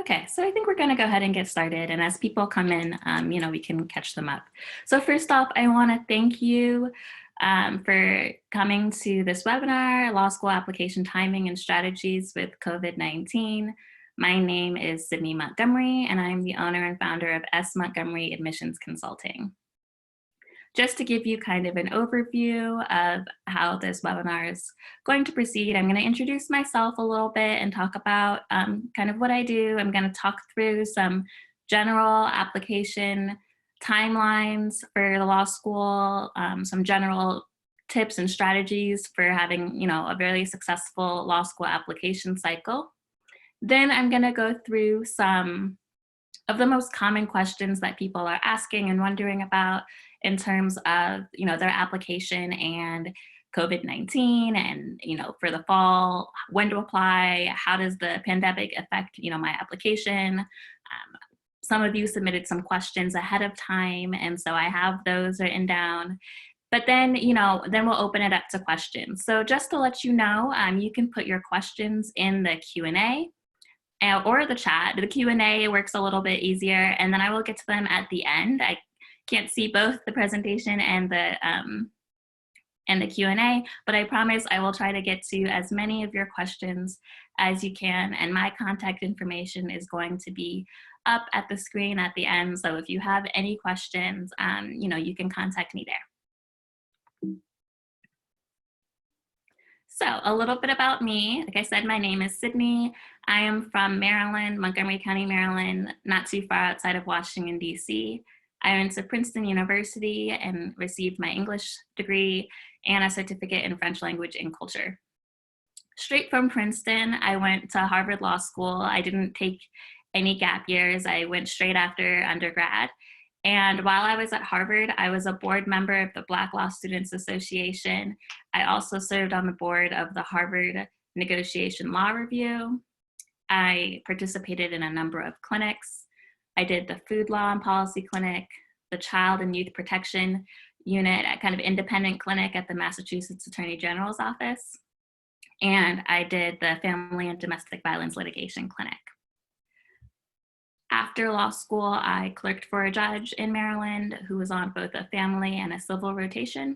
Okay, so I think we're going to go ahead and get started. And as people come in, we can catch them up. So first off, I want to thank you for coming to this webinar, Law School Application Timing and Strategies with COVID-19. My name is Sydney Montgomery, and I'm the owner and founder of Montgomery Admissions Consulting. Just to give you kind of an overview of how this webinar is going to proceed, I'm going to introduce myself a little bit and talk about kind of what I do. I'm going to talk through some general application timelines for the law school, some general tips and strategies for having, a really successful law school application cycle. Then I'm going to go through some of the most common questions that people are asking and wondering about in terms of, their application and COVID-19 and, for the fall, when to apply, how does the pandemic affect, my application. Some of you submitted some questions ahead of time, and so I have those written down. But then, then we'll open it up to questions. So just to let you know, you can put your questions in the Q&A or the chat. The Q&A works a little bit easier, and then I will get to them at the end. I can't see both the presentation and the Q&A, but I promise I will try to get to as many of your questions as you can, and my contact information is going to be up at the screen at the end. So if you have any questions, you can contact me there. So a little bit about me. Like I said, my name is Sydney. I am from Maryland, Montgomery County, Maryland, not too far outside of Washington, D.C. I went to Princeton University and received my English degree and a certificate in French language and culture. Straight from Princeton, I went to Harvard Law School. I didn't take any gap years. I went straight after undergrad. And while I was at Harvard, I was a board member of the Black Law Students Association. I also served on the board of the Harvard Negotiation Law Review. I participated in a number of clinics. I did the Food Law and Policy Clinic, the Child and Youth Protection Unit, a kind of independent clinic at the Massachusetts Attorney General's office. And I did the Family and Domestic Violence Litigation Clinic. After law school, I clerked for a judge in Maryland who was on both a family and a civil rotation.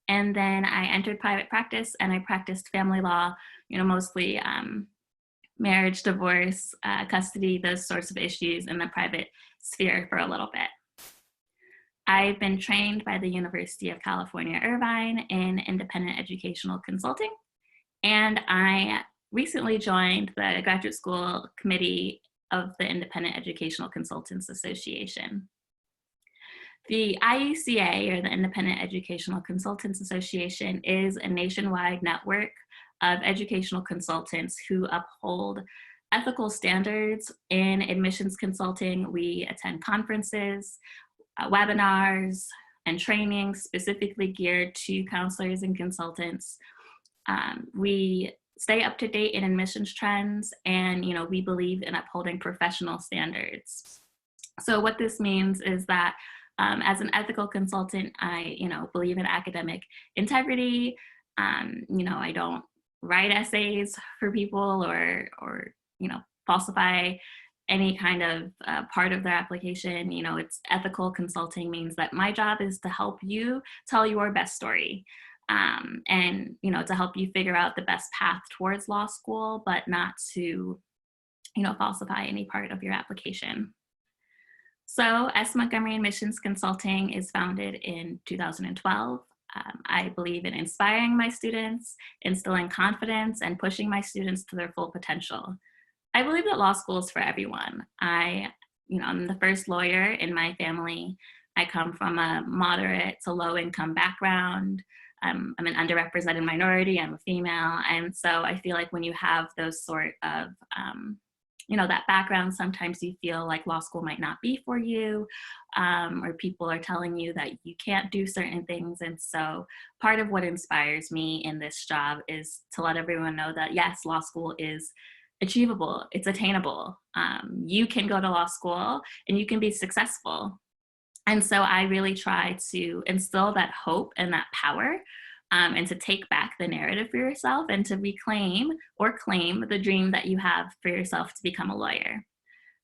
And then I entered private practice and I practiced family law, mostly marriage, divorce, custody, those sorts of issues in the private sphere for a little bit. I've been trained by the University of California, Irvine in independent educational consulting. And I recently joined the graduate school committee of the Independent Educational Consultants Association. The IECA, or the Independent Educational Consultants Association, is a nationwide network of educational consultants who uphold ethical standards in admissions consulting. We attend conferences, webinars, and trainings specifically geared to counselors and consultants. We stay up to date in admissions trends, and we believe in upholding professional standards. So what this means is that as an ethical consultant, I believe in academic integrity. I don't write essays for people or falsify any kind of part of their application. It's ethical consulting means that my job is to help you tell your best story. And to help you figure out the best path towards law school, but not to, falsify any part of your application. So Montgomery Admissions Consulting is founded in 2012. I believe in inspiring my students, instilling confidence, and pushing my students to their full potential. I believe that law school is for everyone. I'm the first lawyer in my family. I come from a moderate to low income background. I'm an underrepresented minority, I'm a female. And so I feel like when you have those sort of, that background, sometimes you feel like law school might not be for you, or people are telling you that you can't do certain things. And so part of what inspires me in this job is to let everyone know that yes, law school is achievable, it's attainable. You can go to law school and you can be successful. And so I really try to instill that hope and that power, and to take back the narrative for yourself and to reclaim or claim the dream that you have for yourself to become a lawyer.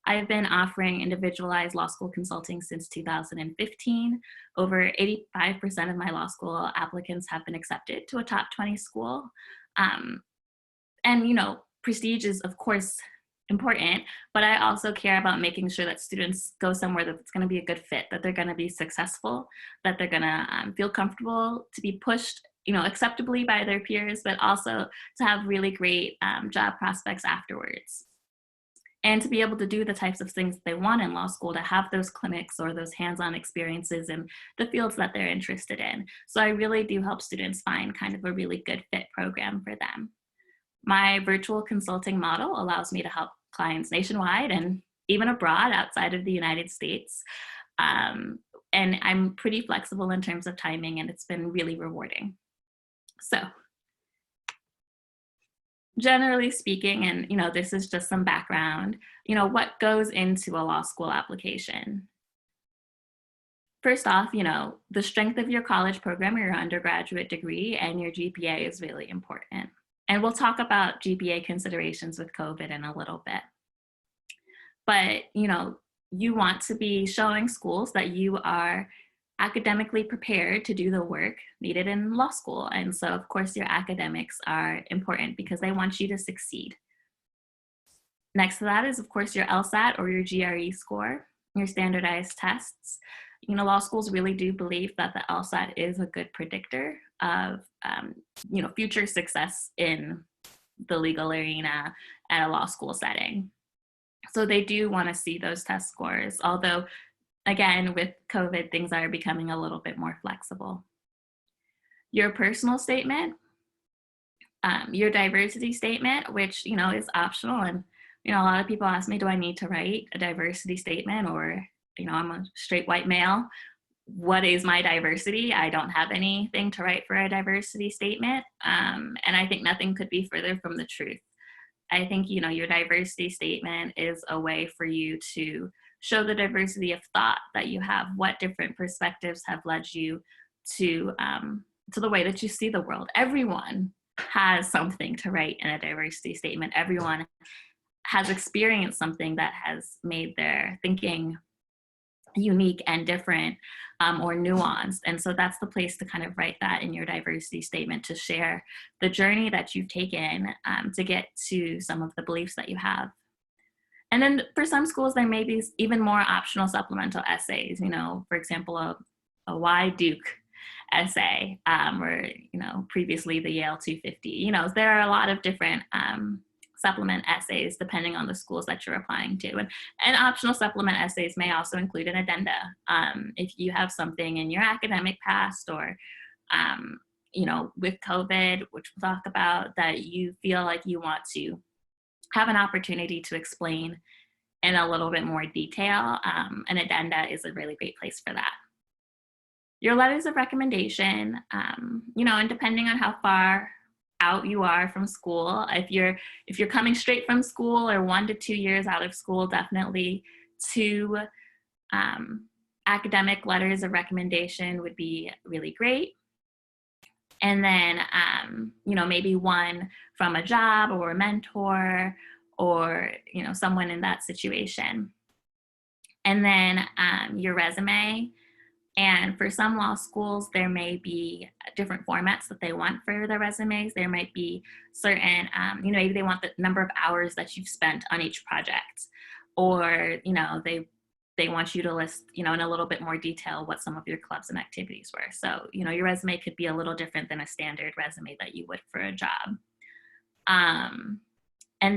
I've been offering individualized law school consulting since 2015. Over 85% of my law school applicants have been accepted to a top 20 school. Um, and, prestige is, of course, important, but I also care about making sure that students go somewhere that's going to be a good fit, that they're going to be successful, that they're going to feel comfortable to be pushed, acceptably by their peers, but also to have really great job prospects afterwards. And to be able to do the types of things they want in law school, to have those clinics or those hands-on experiences in the fields that they're interested in. So I really do help students find kind of a really good fit program for them. My virtual consulting model allows me to help clients nationwide and even abroad outside of the United States. And I'm pretty flexible in terms of timing, and it's been really rewarding. So generally speaking, and this is just some background, what goes into a law school application? First off, the strength of your college program or your undergraduate degree and your GPA is really important. And we'll talk about GPA considerations with COVID in a little bit. But, you want to be showing schools that you are academically prepared to do the work needed in law school. And so, of course, your academics are important because they want you to succeed. Next to that is, of course, your LSAT or your GRE score, your standardized tests. Law schools really do believe that the LSAT is a good predictor of, future success in the legal arena at a law school setting. So they do want to see those test scores, although, again, with COVID, things are becoming a little bit more flexible. Your personal statement, your diversity statement, which, is optional. And, a lot of people ask me, do I need to write a diversity statement? Or, I'm a straight white male. What is my diversity? I don't have anything to write for a diversity statement. And I think nothing could be further from the truth. I think, your diversity statement is a way for you to show the diversity of thought that you have, what different perspectives have led you to the way that you see the world. Everyone has something to write in a diversity statement. Everyone has experienced something that has made their thinking unique and different or nuanced. And so that's the place to kind of write that in your diversity statement, to share the journey that you've taken to get to some of the beliefs that you have. And then for some schools, there may be even more optional supplemental essays, for example, a why Duke essay, or, previously the Yale 250. There are a lot of different supplement essays depending on the schools that you're applying to. And optional supplement essays may also include an addenda. If you have something in your academic past or, with COVID, which we'll talk about, that you feel like you want to have an opportunity to explain in a little bit more detail, an addenda is a really great place for that. Your letters of recommendation, and depending on how far out you are from school, if you're coming straight from school or 1 to 2 years out of school, definitely 2 academic letters of recommendation would be really great. And then, maybe 1 from a job or a mentor or, someone in that situation. And then your resume. And for some law schools, there may be different formats that they want for their resumes. There might be certain, maybe they want the number of hours that you've spent on each project, or, they want you to list, in a little bit more detail what some of your clubs and activities were. So, your resume could be a little different than a standard resume that you would for a job. And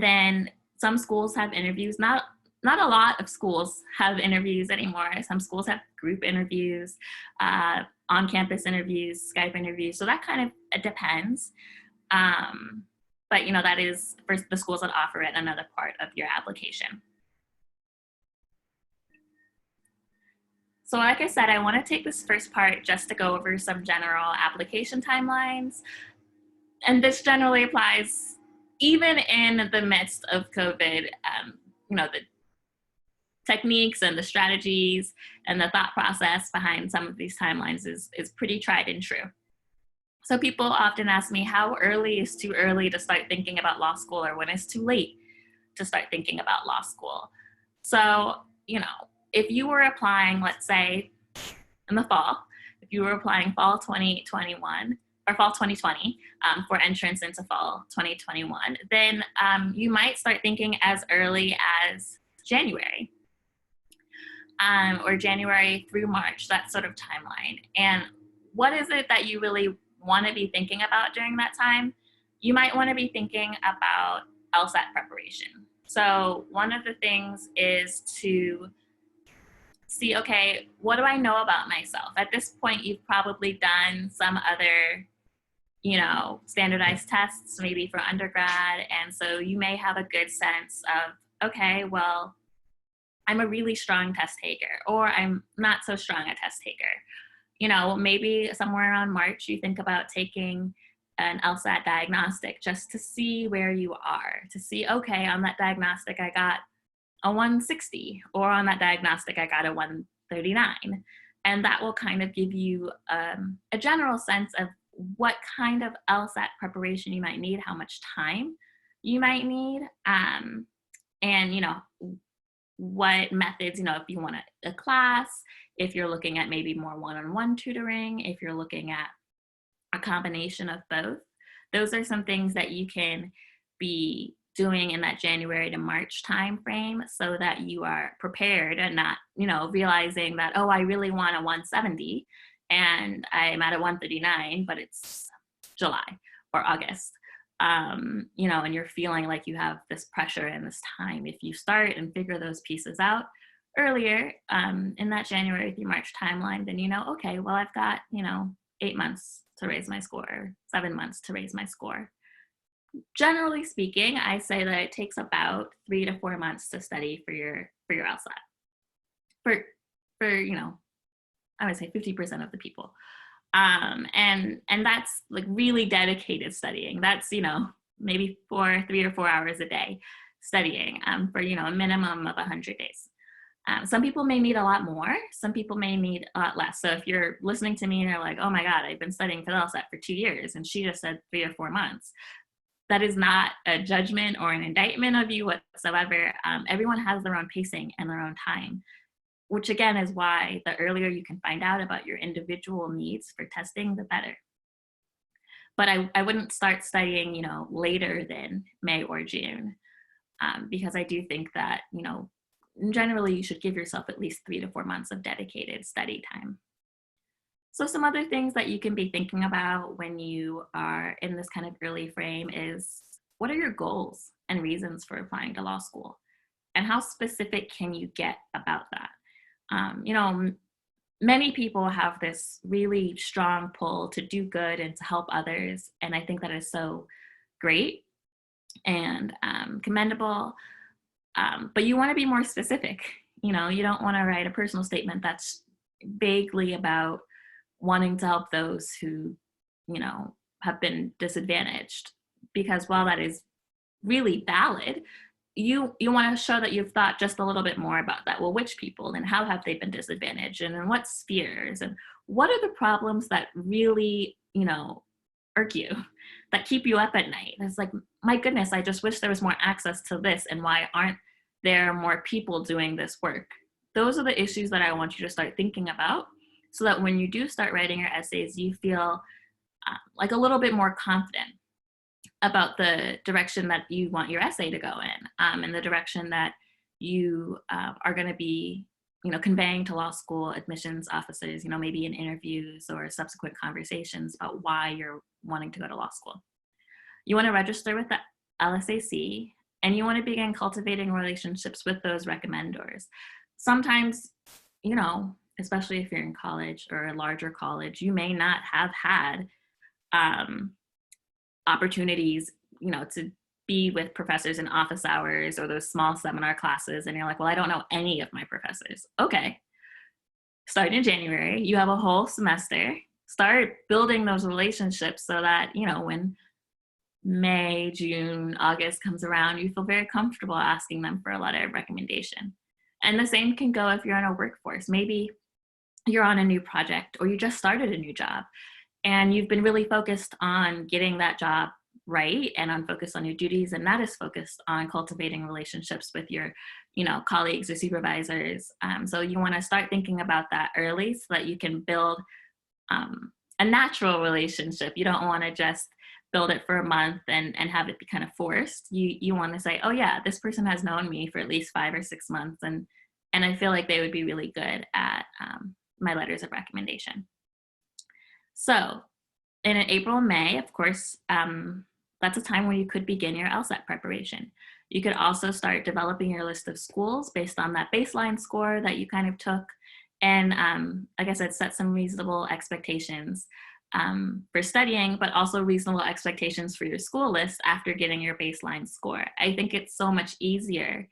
then some schools have interviews. Not a lot of schools have interviews anymore. Some schools have group interviews, on-campus interviews, Skype interviews. So that kind of depends. But, that is for the schools that offer it, another part of your application. So like I said, I want to take this first part just to go over some general application timelines. And this generally applies even in the midst of COVID. The techniques and the strategies and the thought process behind some of these timelines is pretty tried and true. So people often ask me, how early is too early to start thinking about law school, or when is too late to start thinking about law school? So, if you were applying, let's say in the fall, if you were applying fall 2021 or fall 2020 for entrance into fall 2021, then you might start thinking as early as January or January through March, that sort of timeline. And what is it that you really want to be thinking about during that time? You might want to be thinking about LSAT preparation. So one of the things is to see, okay, what do I know about myself? At this point, you've probably done some other, standardized tests, maybe for undergrad. And so you may have a good sense of, okay, well, I'm a really strong test taker, or I'm not so strong a test taker. Maybe somewhere around March, you think about taking an LSAT diagnostic just to see where you are, to see, okay, on that diagnostic, I got a 160, or on that diagnostic, I got a 139. And that will kind of give you a general sense of what kind of LSAT preparation you might need, how much time you might need, and, what methods, if you want a class, if you're looking at maybe more one-on-one tutoring, if you're looking at a combination of both. Those are some things that you can be doing in that January to March timeframe so that you are prepared and not, realizing that, oh, I really want a 170 and I'm at a 139, but it's July or August. And you're feeling like you have this pressure and this time. If you start and figure those pieces out earlier in that January through March timeline, then okay, well, I've got, 8 months to raise my score, 7 months to raise my score. Generally speaking, I say that it takes about 3 to 4 months to study for your LSAT. For I would say 50% of the people. And that's like really dedicated studying. That's, maybe 3 or 4 hours a day studying for, a minimum of 100 days. Some people may need a lot more. Some people may need a lot less. So if you're listening to me and you're like, oh my God, I've been studying for LSAT for 2 years, and she just said 3 or 4 months, that is not a judgment or an indictment of you whatsoever. Everyone has their own pacing and their own time, which again is why the earlier you can find out about your individual needs for testing, the better. But I wouldn't start studying, later than May or June, because I do think that, generally you should give yourself at least 3 to 4 months of dedicated study time. So some other things that you can be thinking about when you are in this kind of early frame is, what are your goals and reasons for applying to law school? And how specific can you get about that? Many people have this really strong pull to do good and to help others. And I think that is so great and commendable. But you want to be more specific. You don't want to write a personal statement that's vaguely about wanting to help those who, have been disadvantaged. Because while that is really valid, you want to show that you've thought just a little bit more about that. Well, which people and how have they been disadvantaged, and in what spheres, and what are the problems that really, irk you, that keep you up at night? It's like, my goodness, I just wish there was more access to this, and why aren't there more people doing this work? Those are the issues that I want you to start thinking about, so that when you do start writing your essays, you feel like a little bit more confident about the direction that you want your essay to go in, and the direction that you are going to be, conveying to law school admissions officers, maybe in interviews or subsequent conversations about why you're wanting to go to law school. You want to register with the LSAC, and you want to begin cultivating relationships with those recommenders. Sometimes, especially if you're in college or a larger college, you may not have had opportunities, to be with professors in office hours or those small seminar classes. And you're like, well, I don't know any of my professors. Okay. Start in January. You have a whole semester. Start building those relationships so that, when May, June, August comes around, you feel very comfortable asking them for a letter of recommendation. And the same can go if you're in a workforce. Maybe you're on a new project, or you just started a new job and you've been really focused on getting that job right and on focus on your duties, and not as focused on cultivating relationships with your, colleagues or supervisors. So you want to start thinking about that early so that you can build a natural relationship. You don't want to just build it for a month and have it be kind of forced. You want to say, oh yeah, this person has known me for at least 5 or 6 months, and I feel like they would be really good at my letters of recommendation. So in April and May, of course, that's a time when you could begin your LSAT preparation. You could also start developing your list of schools based on that baseline score that you kind of took. And like I said, set some reasonable expectations for studying, but also reasonable expectations for your school list after getting your baseline score. I think it's so much easier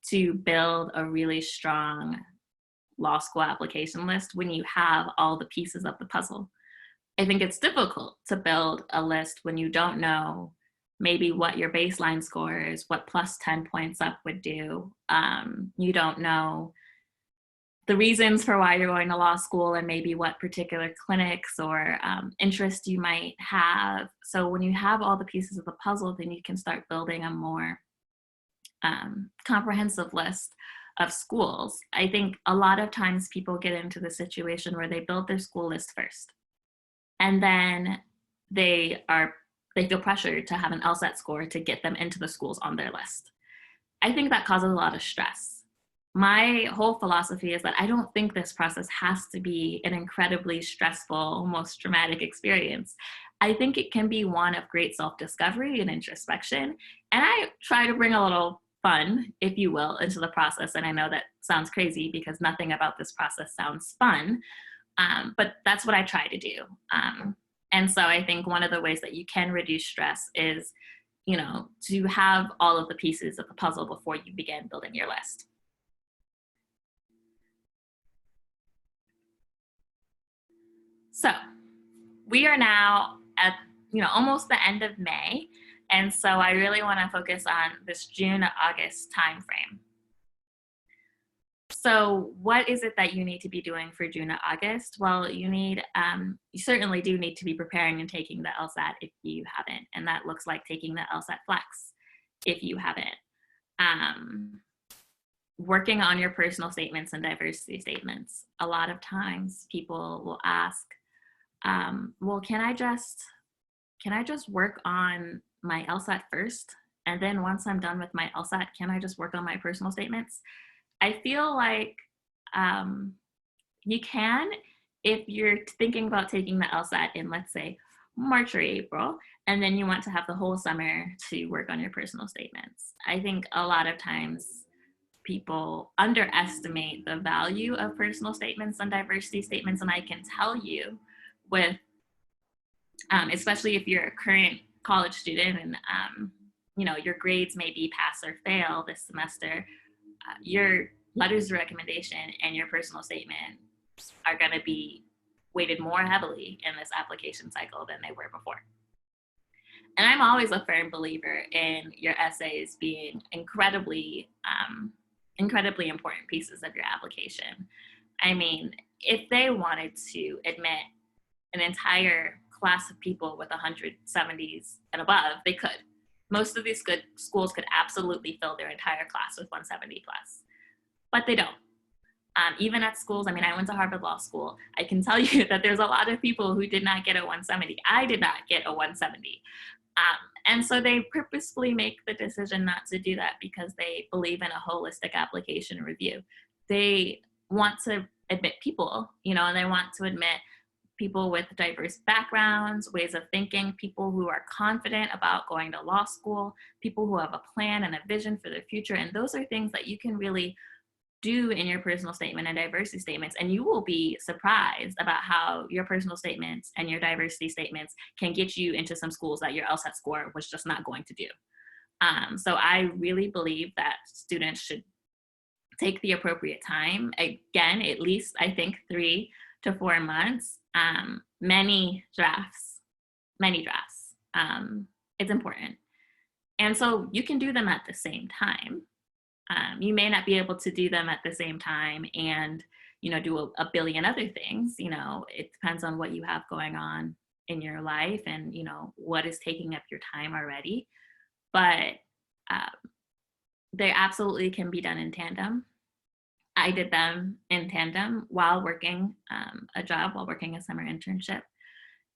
to build a really strong law school application list when you have all the pieces of the puzzle. I think it's difficult to build a list when you don't know maybe what your baseline score is, what plus 10 points up would do. You don't know the reasons for why you're going to law school and maybe what particular clinics or interest you might have. So when you have all the pieces of the puzzle, then you can start building a more comprehensive list of schools. I think a lot of times people get into the situation where they build their school list first, and then they feel pressured to have an LSAT score to get them into the schools on their list. I think that causes a lot of stress. My whole philosophy is that I don't think this process has to be an incredibly stressful, almost traumatic experience. I think it can be one of great self-discovery and introspection. And I try to bring a little fun, if you will, into the process. And I know that sounds crazy because nothing about this process sounds fun, but that's what I try to do. And so I think one of the ways that you can reduce stress is, to have all of the pieces of the puzzle before you begin building your list. So we are now at, almost the end of May. And so I really want to focus on this June to August timeframe. So what is it that you need to be doing for June to August? Well, you certainly do need to be preparing and taking the LSAT if you haven't. And that looks like taking the LSAT-Flex if you haven't. Working on your personal statements and diversity statements. A lot of times people will ask, well, can I just work on my LSAT first? And then once I'm done with my LSAT, can I just work on my personal statements? I feel like you can if you're thinking about taking the LSAT in, let's say, March or April, and then you want to have the whole summer to work on your personal statements. I think a lot of times people underestimate the value of personal statements and diversity statements, and I can tell you with, especially if you're a current college student and your grades may be pass or fail this semester, your letters of recommendation and your personal statement are going to be weighted more heavily in this application cycle than they were before. And I'm always a firm believer in your essays being incredibly important pieces of your application. I mean, if they wanted to admit an entire class of people with 170s and above, they could. Most of these good schools could absolutely fill their entire class with 170 plus, but they don't. Even at schools, I went to Harvard Law School. I can tell you that there's a lot of people who did not get a 170. I did not get a 170. And so they purposefully make the decision not to do that because they believe in a holistic application review. They want to admit people, and they want to admit people with diverse backgrounds, ways of thinking, people who are confident about going to law school, people who have a plan and a vision for the future. And those are things that you can really do in your personal statement and diversity statements. And you will be surprised about how your personal statements and your diversity statements can get you into some schools that your LSAT score was just not going to do. So I really believe that students should take the appropriate time. Again, at least I think 3 to 4 months, many drafts. It's important. And so you can do them at the same time. You may not be able to do them at the same time and, do a billion other things. It depends on what you have going on in your life and, what is taking up your time already. But they absolutely can be done in tandem. I did them in tandem while working a job, while working a summer internship.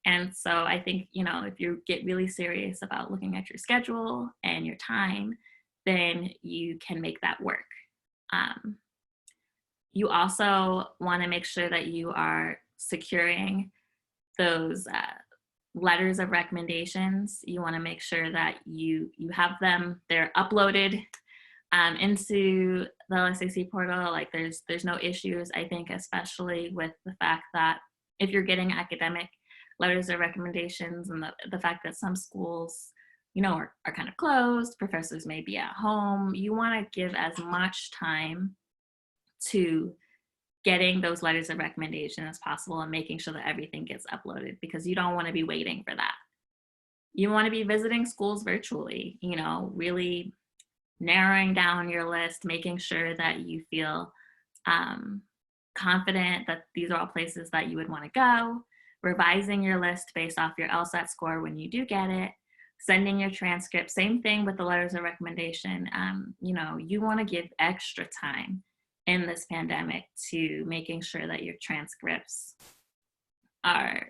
And so I think, if you get really serious about looking at your schedule and your time, then you can make that work. You also want to make sure that you are securing those letters of recommendations. You want to make sure that you have them, they're uploaded into the LSAC portal. Like there's no issues, I think, especially with the fact that if you're getting academic letters of recommendations and the fact that some schools, are kind of closed, professors may be at home, you want to give as much time to getting those letters of recommendation as possible and making sure that everything gets uploaded, because you don't want to be waiting for that. You want to be visiting schools virtually, really narrowing down your list, making sure that you feel confident that these are all places that you would want to go, revising your list based off your LSAT score when you do get it, sending your transcript. Same thing with the letters of recommendation. You want to give extra time in this pandemic to making sure that your transcripts are,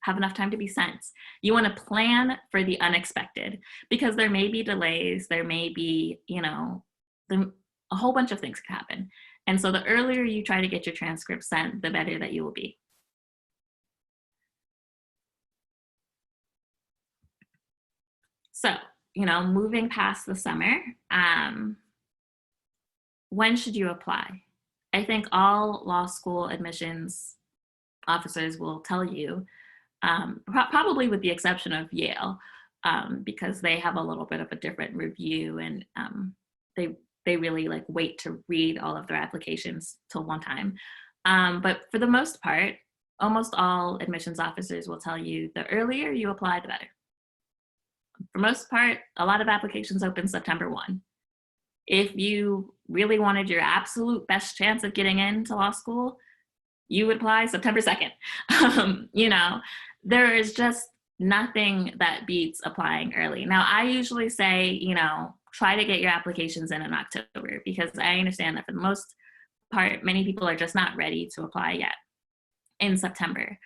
have enough time to be sent. You want to plan for the unexpected, because there may be delays, there may be, a whole bunch of things could happen. And so the earlier you try to get your transcript sent, the better that you will be. So, moving past the summer, when should you apply? I think all law school admissions officers will tell you, probably with the exception of Yale, because they have a little bit of a different review, and they really wait to read all of their applications till one time. But for the most part, almost all admissions officers will tell you the earlier you apply, the better. For most part, a lot of applications open September 1. If you really wanted your absolute best chance of getting into law school, you would apply September 2nd. There is just nothing that beats applying early. Now, I usually say, try to get your applications in October, because I understand that for the most part, many people are just not ready to apply yet in September.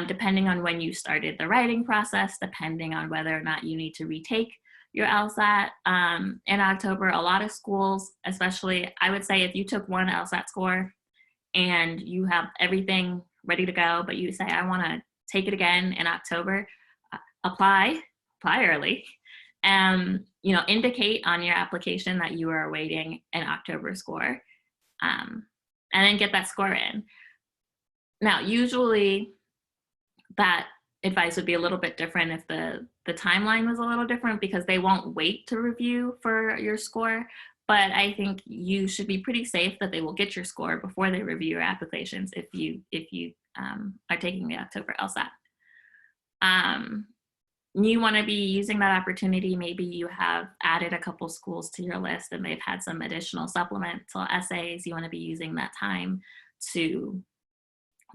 Depending on when you started the writing process, depending on whether or not you need to retake your LSAT in October. A lot of schools, especially, I would say if you took one LSAT score and you have everything ready to go, but you say, I want to take it again in October, apply early. Indicate on your application that you are awaiting an October score, and then get that score in. Now, usually that advice would be a little bit different if the timeline was a little different, because they won't wait to review for your score. But I think you should be pretty safe that they will get your score before they review your applications if you are taking the October LSAT. You want to be using that opportunity. Maybe you have added a couple schools to your list and they've had some additional supplemental essays. You want to be using that time to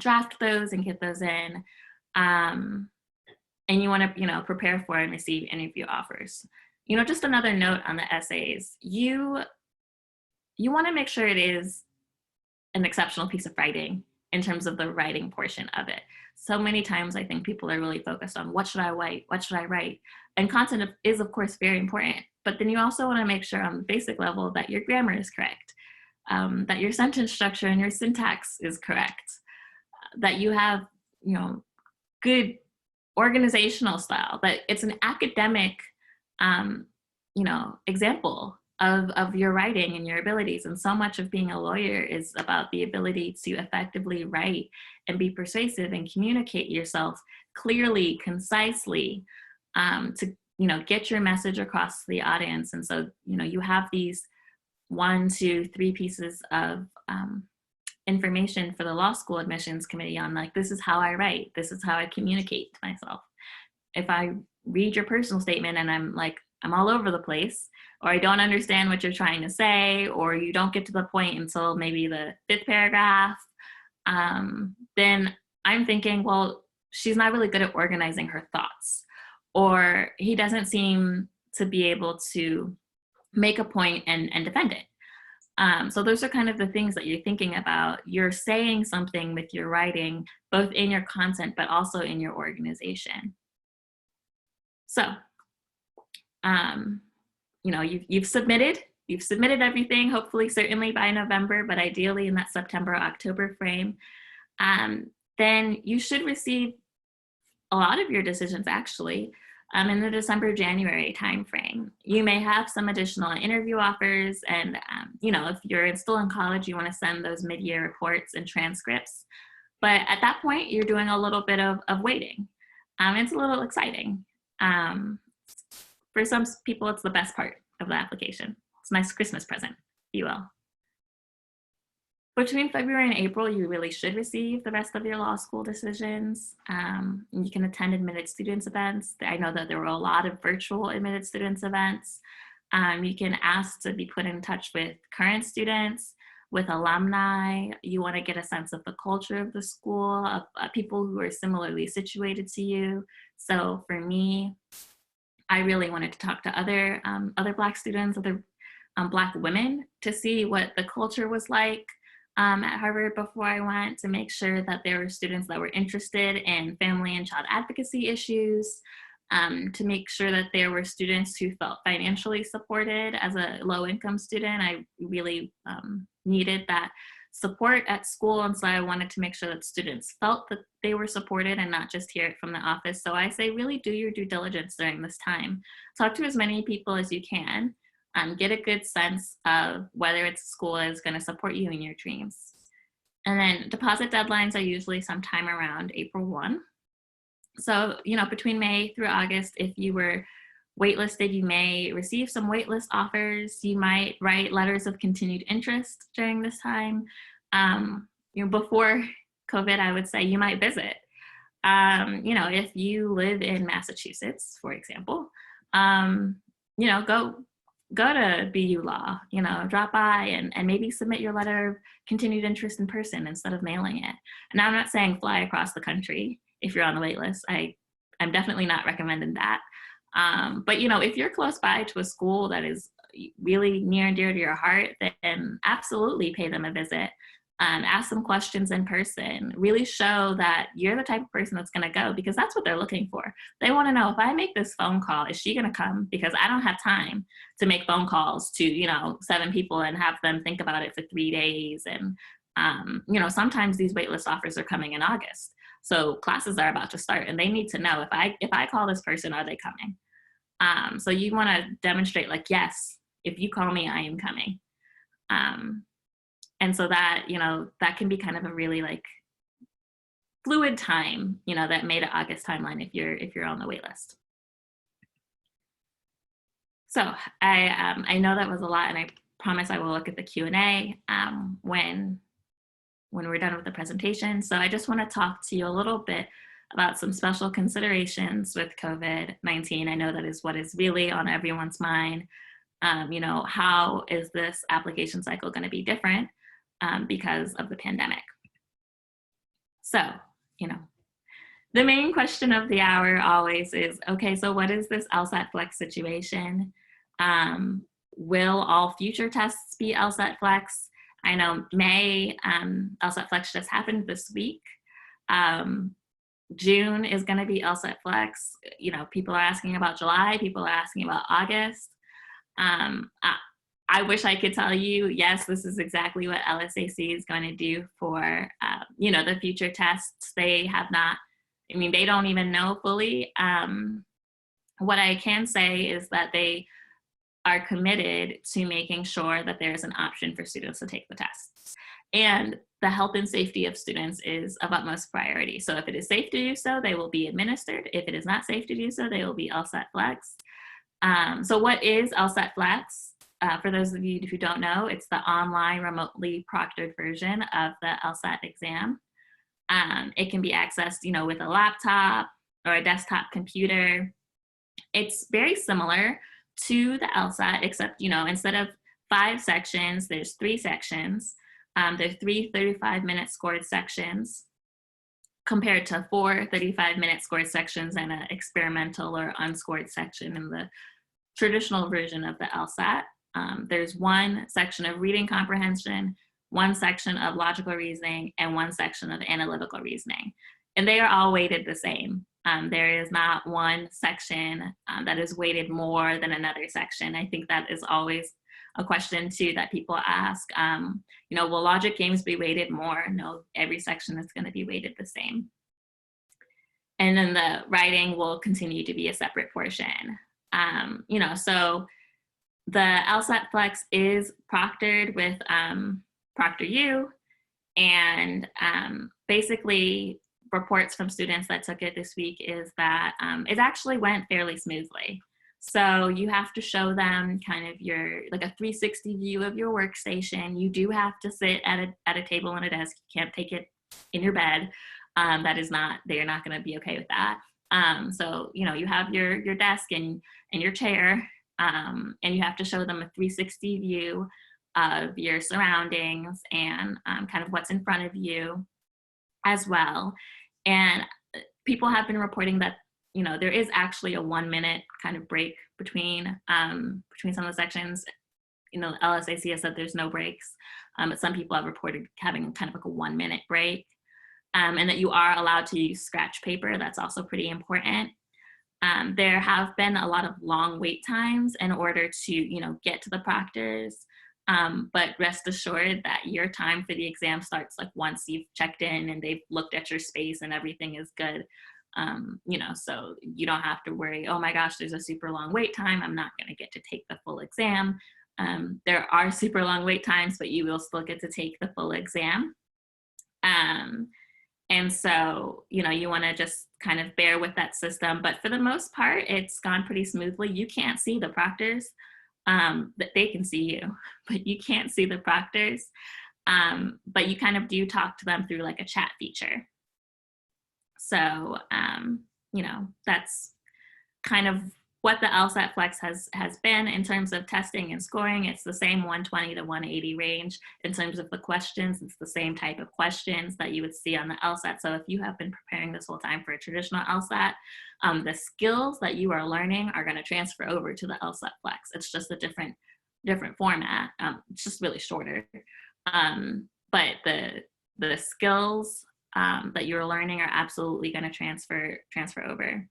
draft those and get those in. And you want to, prepare for and receive interview offers. Just another note on the essays, you want to make sure it is an exceptional piece of writing in terms of the writing portion of it. So many times I think people are really focused on what should I write? What should I write? And content is of course very important, but then you also want to make sure on the basic level that your grammar is correct, that your sentence structure and your syntax is correct, that you have, good organizational style, that it's an academic, example of your writing and your abilities. And so much of being a lawyer is about the ability to effectively write and be persuasive and communicate yourself clearly, concisely, to, get your message across to the audience. And so, you have these 1, 2, 3 pieces of information for the law school admissions committee on, this is how I write, this is how I communicate to myself. If I read your personal statement and I'm all over the place, or I don't understand what you're trying to say, or you don't get to the point until maybe the 5th paragraph, then I'm thinking, well, she's not really good at organizing her thoughts, or he doesn't seem to be able to make a point and defend it. So those are kind of the things that you're thinking about. You're saying something with your writing, both in your content, but also in your organization. So, you know, you've submitted everything, hopefully, certainly by November, but ideally in that September, October frame. Then you should receive a lot of your decisions actually in the December, January timeframe. You may have some additional interview offers, and you know, if you're still in college, you want to send those mid-year reports and transcripts. But at that point, you're doing a little bit of waiting. It's a little exciting. For some people, it's the best part of the application. It's a nice Christmas present, if you will. Between February and April, you really should receive the rest of your law school decisions. You can attend admitted students events. I know that there were a lot of virtual admitted students events. You can ask to be put in touch with current students, with alumni. You want to get a sense of the culture of the school, of people who are similarly situated to you. So for me, I really wanted to talk to other Black students, other Black women, to see what the culture was like at Harvard before I went, to make sure that there were students that were interested in family and child advocacy issues, to make sure that there were students who felt financially supported. As a low-income student, I really needed that support at school, and so I wanted to make sure that students felt that they were supported and not just hear it from the office. So I say really do your due diligence during this time. Talk to as many people as you can. Get a good sense of whether it's a school that is going to support you in your dreams. And then deposit deadlines are usually sometime around April 1. So, you know, between May through August, if you were waitlisted, you may receive some waitlist offers. You might write letters of continued interest during this time. You know, before COVID, I would say you might visit. You know, if you live in Massachusetts, for example, you know, go to BU Law, you know, drop by and maybe submit your letter of continued interest in person instead of mailing it. And I'm not saying fly across the country if you're on the wait list. I'm definitely not recommending that. But, you know, if you're close by to a school that is really near and dear to your heart, then absolutely pay them a visit. Ask them questions in person. Really show that you're the type of person that's going to go, because that's what they're looking for. They want to know, if I make this phone call, is she going to come? Because I don't have time to make phone calls to, you know, 7 people and have them think about it for 3 days. And, you know, sometimes these waitlist offers are coming in August. So classes are about to start, and they need to know, if I call this person, are they coming? So you want to demonstrate, like, yes, if you call me, I am coming. And so that, you know, that can be kind of a really like fluid time, you know, that May to August timeline if you're on the wait list. So I know that was a lot, and I promise I will look at the Q&A when we're done with the presentation. So I just want to talk to you a little bit about some special considerations with COVID-19. I know that is what is really on everyone's mind. You know, how is this application cycle going to be different because of the pandemic? So, you know, the main question of the hour always is, okay, so what is this LSAT-Flex situation? Will all future tests be LSAT-Flex? I know May, LSAT-Flex just happened this week. June is going to be LSAT-Flex. You know, people are asking about July, people are asking about August. I wish I could tell you, yes, this is exactly what LSAC is going to do for, you know, the future tests. They have not, I mean, they don't even know fully. What I can say is that they are committed to making sure that there's an option for students to take the tests. And the health and safety of students is of utmost priority. So if it is safe to do so, they will be administered. If it is not safe to do so, they will be LSAT-Flex. So what is LSAT-Flex? For those of you who don't know, it's the online remotely proctored version of the LSAT exam. It can be accessed, you know, with a laptop or a desktop computer. It's very similar to the LSAT, except, you know, instead of 5 sections, there's 3 sections. There's 3 35-minute scored sections. compared to 4 35-minute scored sections and an experimental or unscored section in the traditional version of the LSAT. There's one section of reading comprehension, one section of logical reasoning, and one section of analytical reasoning. And they are all weighted the same. There is not one section that is weighted more than another section. I think that is always a question too that people ask. Will logic games be weighted more? No, every section is going to be weighted the same. And then the writing will continue to be a separate portion. So the LSAT-Flex is proctored with ProctorU, and basically reports from students that took it this week is that it actually went fairly smoothly. So you have to show them kind of like a 360 view of your workstation. You do have to sit at a table and a desk. You can't take it in your bed. They're not going to be okay with that. So, you have your desk and your chair, and you have to show them a 360 view of your surroundings and kind of what's in front of you as well. And people have been reporting that, there is actually a 1 minute kind of break between some of the sections. LSAC has said there's no breaks, but some people have reported having kind of like a 1 minute break. And that you are allowed to use scratch paper. That's also pretty important. There have been a lot of long wait times in order to, get to the proctors. But rest assured that your time for the exam starts like once you've checked in and they've looked at your space and everything is good. So you don't have to worry, oh my gosh, there's a super long wait time. I'm not going to get to take the full exam. There are super long wait times, but you will still get to take the full exam. And so, you want to just kind of bear with that system. But for the most part, it's gone pretty smoothly. You can't see the proctors. That they can see you, but you can't see the proctors. But you kind of do talk to them through like a chat feature. So, that's kind of what the LSAT-Flex has been in terms of testing and scoring. It's the same 120 to 180 range. In terms of the questions, it's the same type of questions that you would see on the LSAT. So if you have been preparing this whole time for a traditional LSAT, the skills that you are learning are going to transfer over to the LSAT-Flex. It's just a different format. It's just really shorter. But the skills that you're learning are absolutely going to transfer over.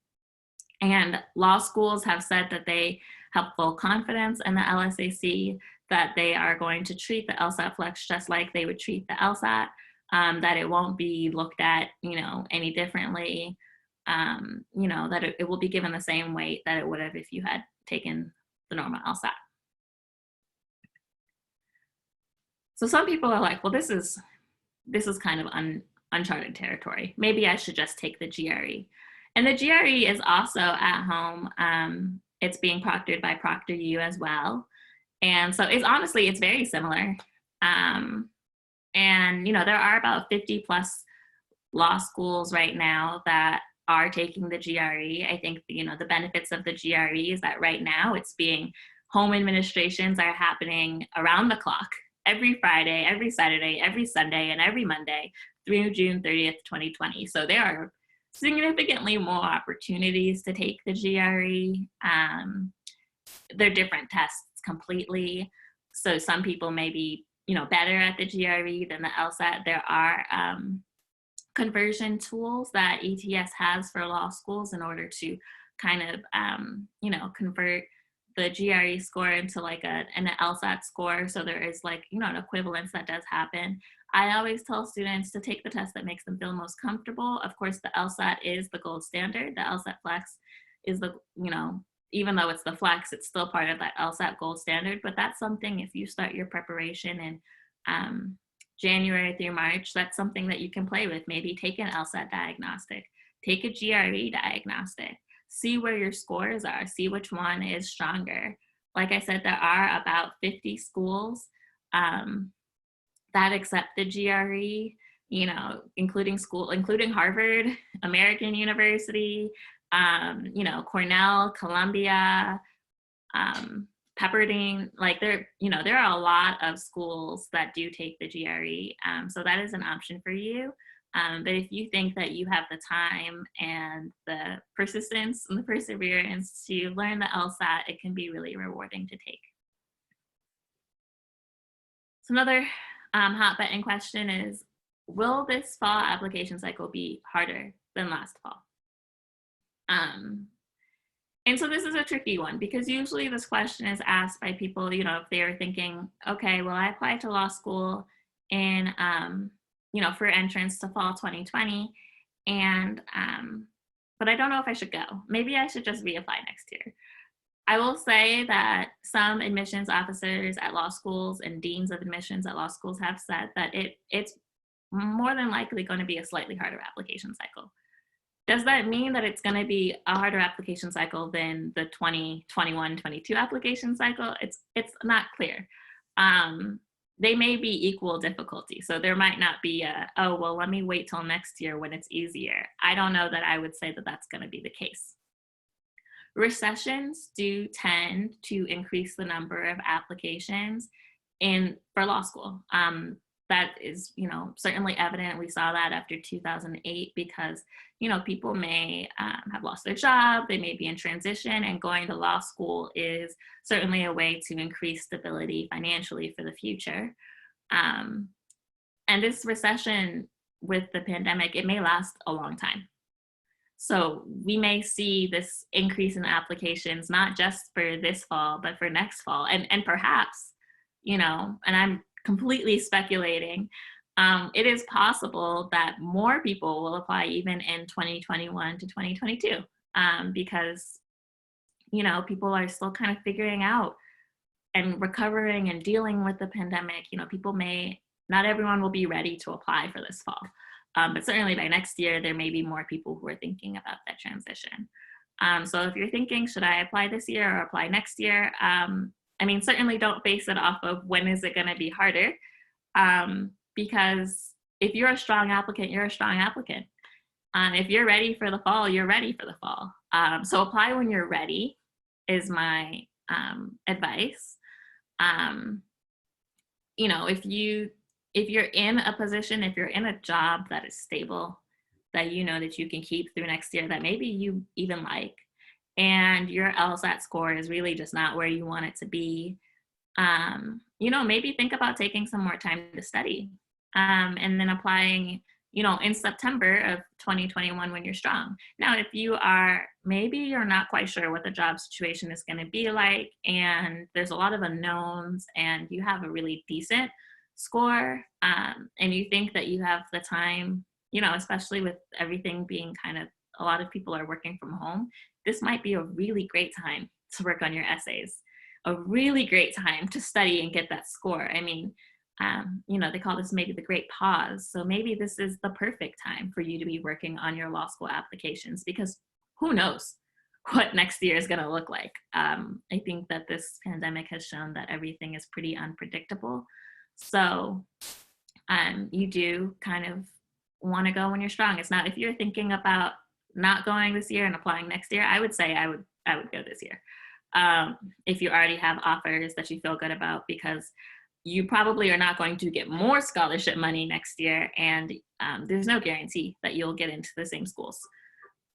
And law schools have said that they have full confidence in the LSAC, that they are going to treat the LSAT-Flex just like they would treat the LSAT, that it won't be looked at, any differently, that it will be given the same weight that it would have if you had taken the normal LSAT. So some people are like, well, this is kind of uncharted territory. Maybe I should just take the GRE. And the GRE is also at home. It's being proctored by ProctorU as well. And so it's very similar. And, there are about 50 plus law schools right now that are taking the GRE. I think, the benefits of the GRE is that right now home administrations are happening around the clock, every Friday, every Saturday, every Sunday, and every Monday through June 30th, 2020. So there are significantly more opportunities to take the GRE. They're different tests completely. So some people may be, better at the GRE than the LSAT. There are conversion tools that ETS has for law schools in order to kind of, convert the GRE score into like an LSAT score. So there is an equivalence that does happen. I always tell students to take the test that makes them feel most comfortable. Of course, the LSAT is the gold standard. The LSAT-Flex is even though it's the Flex, it's still part of that LSAT gold standard. But that's something, if you start your preparation in January through March, that's something that you can play with. Maybe take an LSAT diagnostic, take a GRE diagnostic, see where your scores are, see which one is stronger. Like I said, there are about 50 schools that accept the GRE, including Harvard, American University, Cornell, Columbia, Pepperdine. There are a lot of schools that do take the GRE. So that is an option for you. But if you think that you have the time and the persistence and the perseverance to learn the LSAT, it can be really rewarding to take. So another hot button question is, will this fall application cycle be harder than last fall? And so this is a tricky one, because usually this question is asked by people, if they're thinking, okay, well, I applied to law school in, for entrance to fall 2020, and, but I don't know if I should go. Maybe I should just reapply next year. I will say that some admissions officers at law schools and deans of admissions at law schools have said that it's more than likely going to be a slightly harder application cycle. Does that mean that it's going to be a harder application cycle than the 2021-22 application cycle? It's not clear. They may be equal difficulty. So there might not be oh, well, let me wait till next year when it's easier. I don't know that I would say that that's going to be the case. Recessions do tend to increase the number of applications for law school. That is, certainly evident. We saw that after 2008 because, people may have lost their job, they may be in transition, and going to law school is certainly a way to increase stability financially for the future. And this recession with the pandemic, it may last a long time. So we may see this increase in applications, not just for this fall, but for next fall. And perhaps, and I'm completely speculating, it is possible that more people will apply even in 2021 to 2022 because, people are still kind of figuring out and recovering and dealing with the pandemic. Not everyone will be ready to apply for this fall. But certainly by next year, there may be more people who are thinking about that transition. So if you're thinking, should I apply this year or apply next year? Certainly don't base it off of when is it going to be harder. Because if you're a strong applicant, you're a strong applicant. If you're ready for the fall, you're ready for the fall. So apply when you're ready is my advice. If you're in a position, if you're in a job that is stable, that that you can keep through next year, that maybe you even like, and your LSAT score is really just not where you want it to be, maybe think about taking some more time to study and then applying, in September of 2021 when you're strong. Now, if maybe you're not quite sure what the job situation is going to be like, and there's a lot of unknowns, and you have a really decent score, and you think that you have the time, especially with everything being a lot of people are working from home, this might be a really great time to work on your essays, a really great time to study and get that score. They call this maybe the great pause. So maybe this is the perfect time for you to be working on your law school applications, because who knows what next year is going to look like. I think that this pandemic has shown that everything is pretty unpredictable. So you do kind of want to go when you're strong. It's not, if you're thinking about not going this year and applying next year, I would say I would go this year. If you already have offers that you feel good about, because you probably are not going to get more scholarship money next year, and there's no guarantee that you'll get into the same schools.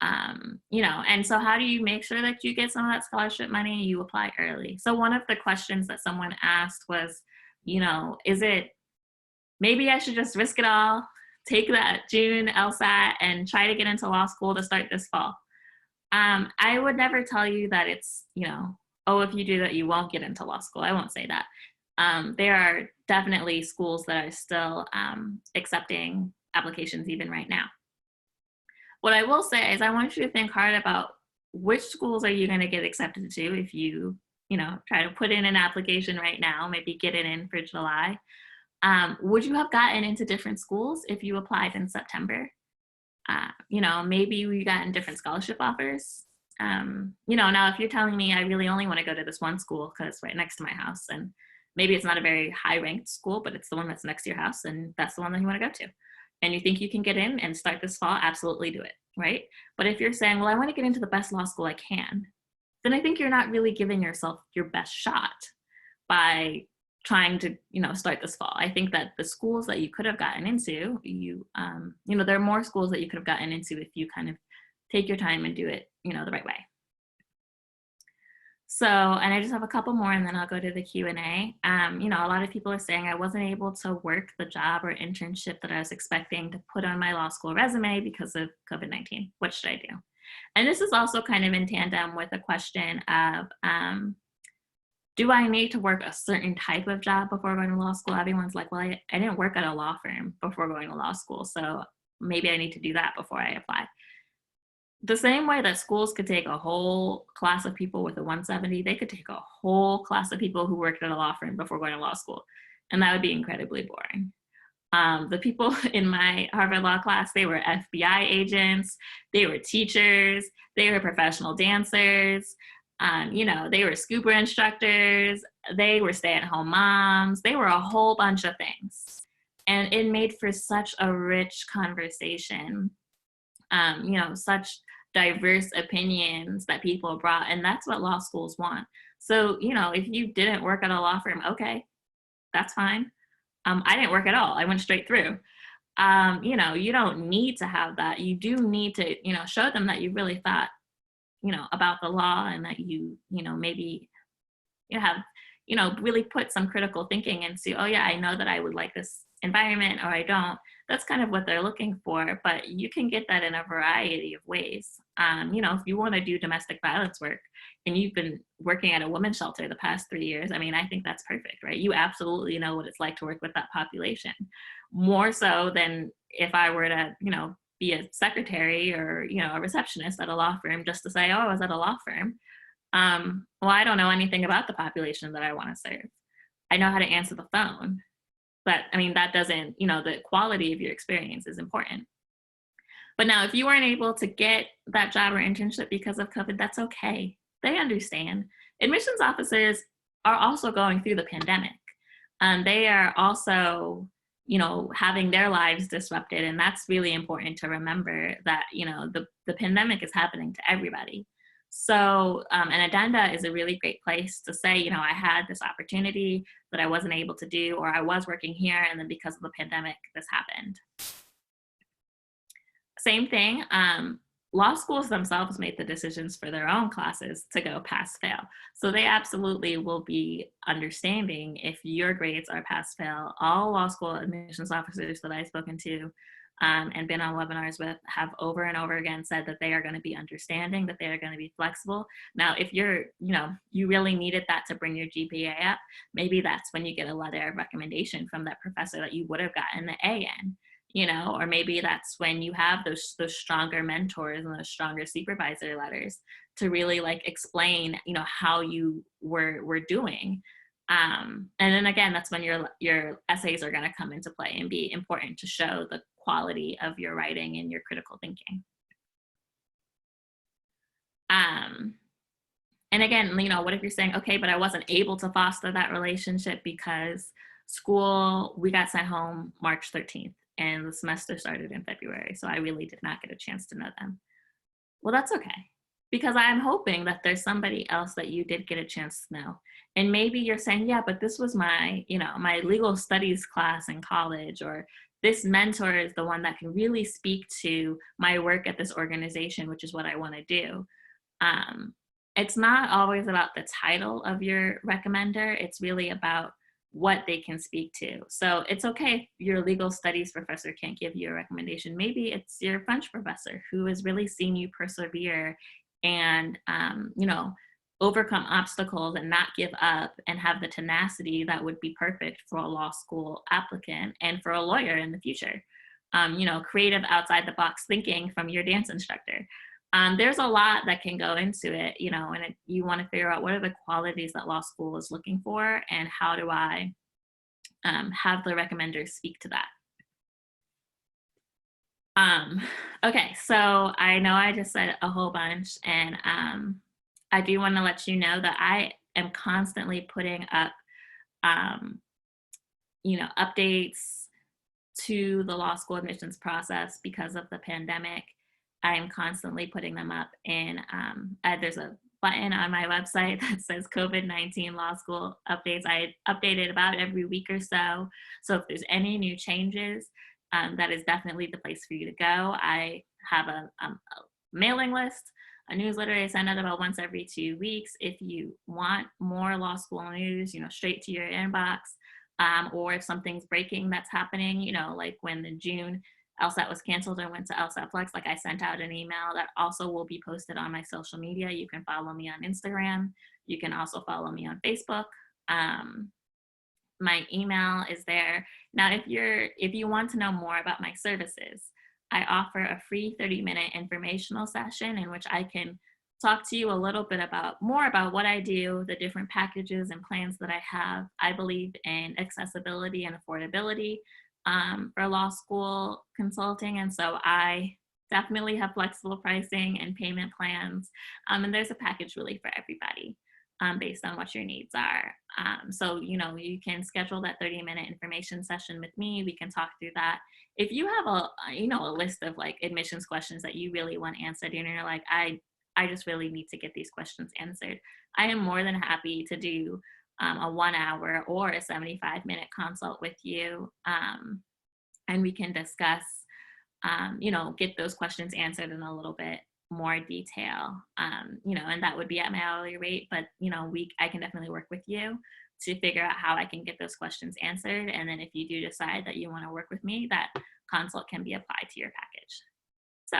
And so how do you make sure that you get some of that scholarship money? You apply early. So one of the questions that someone asked was, is it, maybe I should just risk it all, take that June LSAT and try to get into law school to start this fall. I would never tell you that it's, if you do that, you won't get into law school. I won't say that. There are definitely schools that are still accepting applications even right now. What I will say is I want you to think hard about which schools are you going to get accepted to if you, try to put in an application right now, maybe get it in for July. Would you have gotten into different schools if you applied in September? Maybe we gotten different scholarship offers. Now if you're telling me I really only want to go to this one school because it's right next to my house, and maybe it's not a very high ranked school, but it's the one that's next to your house, and that's the one that you want to go to, and you think you can get in and start this fall, absolutely do it, right? But if you're saying, well, I want to get into the best law school I can, then I think you're not really giving yourself your best shot by trying to, start this fall. I think that the schools that you could have gotten into, there are more schools that you could have gotten into if you kind of take your time and do it, the right way. So, and I just have a couple more and then I'll go to the Q&A. A lot of people are saying I wasn't able to work the job or internship that I was expecting to put on my law school resume because of COVID-19. What should I do? And this is also kind of in tandem with a question of, do I need to work a certain type of job before going to law school? Everyone's like, well, I didn't work at a law firm before going to law school, so maybe I need to do that before I apply. The same way that schools could take a whole class of people with a 170, they could take a whole class of people who worked at a law firm before going to law school, and that would be incredibly boring. The people in my Harvard Law class, they were FBI agents, they were teachers, they were professional dancers, they were scuba instructors, they were stay-at-home moms, they were a whole bunch of things. And it made for such a rich conversation, such diverse opinions that people brought, and that's what law schools want. So, if you didn't work at a law firm, okay, that's fine. I didn't work at all. I went straight through. You don't need to have that. You do need to, show them that you really thought, about the law, and that maybe have, really put some critical thinking into, oh yeah, I know that I would like this environment or I don't. That's kind of what they're looking for, but you can get that in a variety of ways. If you want to do domestic violence work and you've been working at a women's shelter the past 3 years, I think that's perfect, right? You absolutely know what it's like to work with that population, more so than if I were to, be a secretary or, a receptionist at a law firm just to say, oh, I was at a law firm. Well, I don't know anything about the population that I want to serve. I know how to answer the phone, but that doesn't, the quality of your experience is important. But now if you weren't able to get that job or internship because of COVID, that's okay. They understand. Admissions officers are also going through the pandemic. They are also, having their lives disrupted. And that's really important to remember that, the pandemic is happening to everybody. So an addenda is a really great place to say, I had this opportunity that I wasn't able to do, or I was working here, and then because of the pandemic, this happened. Same thing, law schools themselves made the decisions for their own classes to go pass-fail. So they absolutely will be understanding if your grades are pass-fail. All law school admissions officers that I've spoken to and been on webinars with have over and over again said that they are going to be understanding, that they are going to be flexible. Now, if you're, you really needed that to bring your GPA up, maybe that's when you get a letter of recommendation from that professor that you would have gotten the A in. Or maybe that's when you have those stronger mentors and those stronger supervisor letters to really explain, how you were doing. And then again, that's when your essays are going to come into play and be important to show the quality of your writing and your critical thinking. And again, what if you're saying, okay, but I wasn't able to foster that relationship because school, we got sent home March 13th. And the semester started in February, so I really did not get a chance to know them. Well, that's okay, because I'm hoping that there's somebody else that you did get a chance to know. And maybe you're saying, yeah, but this was my, my legal studies class in college, or this mentor is the one that can really speak to my work at this organization, which is what I want to do. It's not always about the title of your recommender. It's really about what they can speak to. So it's okay if your legal studies professor can't give you a recommendation. Maybe it's your French professor who has really seen you persevere and, overcome obstacles and not give up and have the tenacity that would be perfect for a law school applicant and for a lawyer in the future. Creative outside the box thinking from your dance instructor. There's a lot that can go into it, and you want to figure out what are the qualities that law school is looking for, and how do I have the recommenders speak to that. Okay, so I know I just said a whole bunch, and I do want to let you know that I am constantly putting up, updates to the law school admissions process because of the pandemic. I am constantly putting them up, and there's a button on my website that says COVID-19 law school updates. I update it about every week or so. So if there's any new changes, that is definitely the place for you to go. I have a mailing list, a newsletter I send out about once every 2 weeks. If you want more law school news, straight to your inbox, or if something's breaking that's happening, like when the June LSAT was canceled and went to LSAT-Flex, like I sent out an email that also will be posted on my social media. You can follow me on Instagram. You can also follow me on Facebook. My email is there. Now, if you want to know more about my services, I offer a free 30-minute informational session in which I can talk to you a little bit more about what I do, the different packages and plans that I have. I believe in accessibility and affordability for law school consulting, and so I definitely have flexible pricing and payment plans, and there's a package really for everybody. Based on what your needs are. So, you can schedule that 30-minute information session with me. We can talk through that. If you have a list of like admissions questions that you really want answered, and you're like, I just really need to get these questions answered, I am more than happy to do a 1 hour or a 75-minute consult with you. And we can discuss, get those questions answered in a little bit more detail, and that would be at my hourly rate, but I can definitely work with you to figure out how I can get those questions answered. And then if you do decide that you want to work with me, that consult can be applied to your package. So,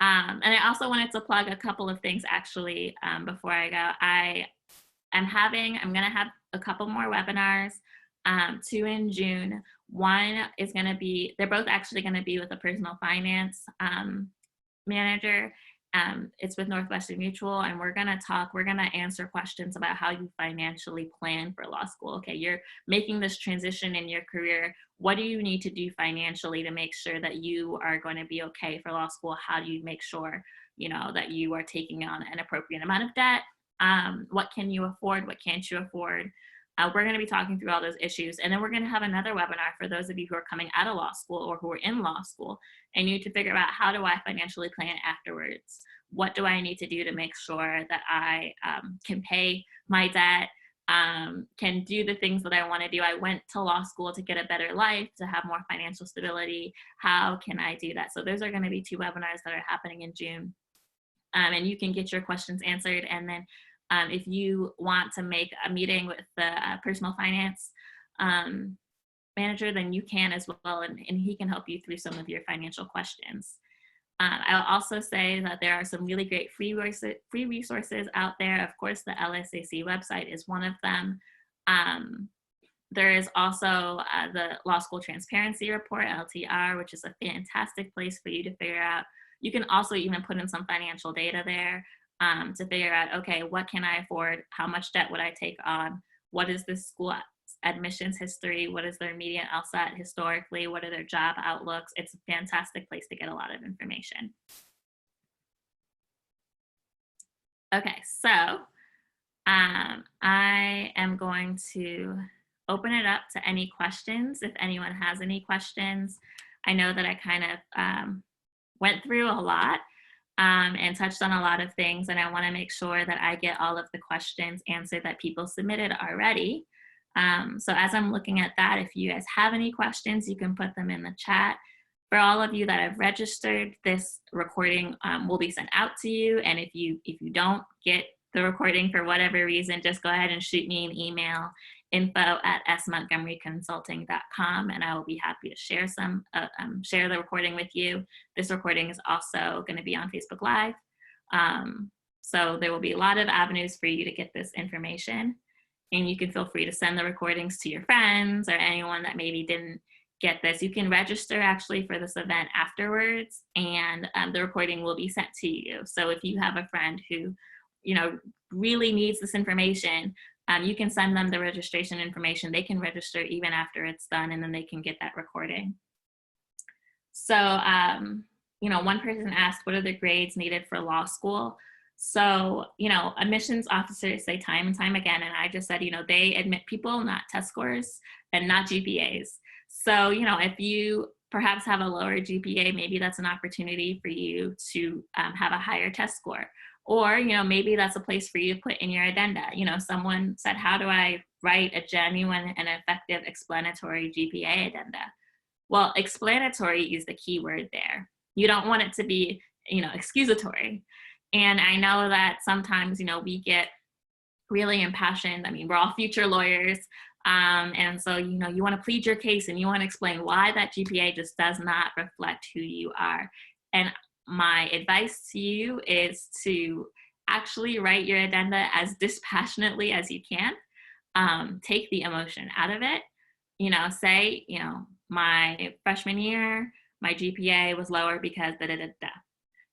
and I also wanted to plug a couple of things actually before I go. I'm going to have a couple more webinars, 2 in June. One is going to be, they're both actually going to be with a personal finance manager. It's with Northwestern Mutual, and we're going to answer questions about how you financially plan for law school. Okay, you're making this transition in your career. What do you need to do financially to make sure that you are going to be okay for law school? How do you make sure, that you are taking on an appropriate amount of debt? What can you afford? What can't you afford? We're going to be talking through all those issues. And then we're going to have another webinar for those of you who are coming out of law school or who are in law school and need to figure out, how do I financially plan afterwards? What do I need to do to make sure that I can pay my debt, can do the things that I want to do? I went to law school to get a better life, to have more financial stability. How can I do that? So those are going to be 2 webinars that are happening in June. And you can get your questions answered. And then if you want to make a meeting with the personal finance manager, then you can as well, and he can help you through some of your financial questions. I'll also say that there are some really great free resources out there. Of course, the LSAC website is one of them. There is also the Law School Transparency Report, LTR, which is a fantastic place for you to figure out. You can also even put in some financial data there to figure out, okay, what can I afford? How much debt would I take on? What is this school admissions history? What is their median LSAT historically? What are their job outlooks? It's a fantastic place to get a lot of information. Okay, so I am going to open it up to any questions. If anyone has any questions, I know that I kind of went through a lot and touched on a lot of things, and I want to make sure that I get all of the questions answered that people submitted already. So as I'm looking at that, if you guys have any questions, you can put them in the chat. For all of you that have registered, this recording will be sent out to you. And if you don't get the recording for whatever reason, just go ahead and shoot me an email, info@smontgomeryconsulting.com, and I will be happy to share share the recording with you. This recording is also going to be on Facebook Live. So there will be a lot of avenues for you to get this information. And you can feel free to send the recordings to your friends or anyone that maybe didn't get this. You can register actually for this event afterwards, and the recording will be sent to you. So if you have a friend who, really needs this information, you can send them the registration information. They can register even after it's done, and then they can get that recording. So, one person asked, what are the grades needed for law school? So, admissions officers say time and time again, and I just said, they admit people, not test scores and not GPAs. So, if you perhaps have a lower GPA, maybe that's an opportunity for you to have a higher test score. Or, maybe that's a place for you to put in your addenda. Someone said, how do I write a genuine and effective explanatory GPA addenda? Well, explanatory is the key word there. You don't want it to be, excusatory. And I know that sometimes, we get really impassioned. I mean, we're all future lawyers. And so, you want to plead your case and you want to explain why that GPA just does not reflect who you are. And my advice to you is to actually write your addenda as dispassionately as you can. Take the emotion out of it. Say, my freshman year, my GPA was lower because da da da da.